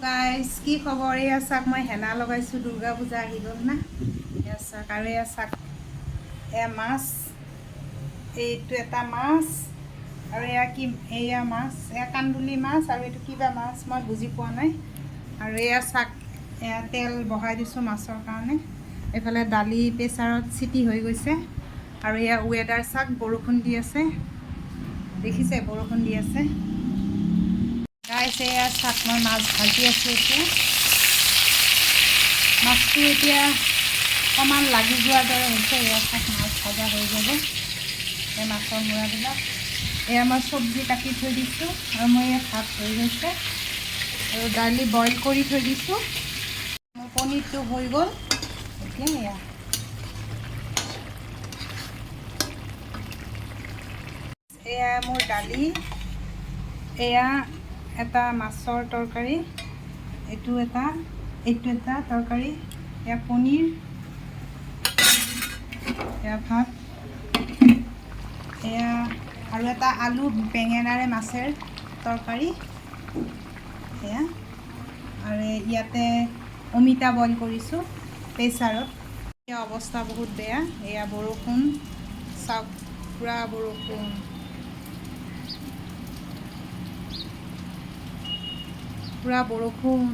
Guys কি খবৰ? এয়া চাক মই হেনা লগাইছোঁ, দুৰ্গা পূজা আহি গ'ল না। এয়া চাক আৰু এয়া চাক, এয়া মাছ, এইটো এটা মাছ আৰু এয়া কি, এয়া মাছ, এয়া কান্দুলি মাছ আৰু এইটো কিবা মাছ মই বুজি পোৱা নাই। আৰু এয়া চাক, এয়া তেল বহাই দিছোঁ মাছৰ কাৰণে। এইফালে দালি প্ৰেছাৰত চিটি হৈ গৈছে আৰু এয়া ৱেডাৰ চাক, বৰষুণ দি আছে, দেখিছে বৰষুণ দি আছে। গাইছ এয়া চাক, মই মাছ ভাজি আছোঁ এতিয়া। মাছটো এতিয়া অকণমান লাগি যোৱাৰ দৰে হৈছে। এয়া চাক মাছ ভজা হৈ যাব, এই মাছৰ মূৰাবিলাক। এয়া মই চব্জি কাটি থৈ দিছোঁ আৰু মই এয়া ভাত হৈ গৈছে আৰু দালি বইল কৰি থৈ দিছোঁ। মোৰ পনীৰটো হৈ গ'ল এতিয়া। এয়া মোৰ দালি, এয়া এটা মাছৰ তৰকাৰী, এইটো এটা তৰকাৰী, এয়া পনীৰ, এয়া ভাত, এয়া আৰু এটা আলু বেঙেনাৰে মাছেৰ তৰকাৰী, এয়া আৰু ইয়াতে অমিতা বইল কৰিছোঁ প্ৰেছাৰত। এয়া অৱস্থা বহুত বেয়া। এয়া বৰষুণ চাওক, পূৰা বৰষুণ, পূৰা বৰষুণ।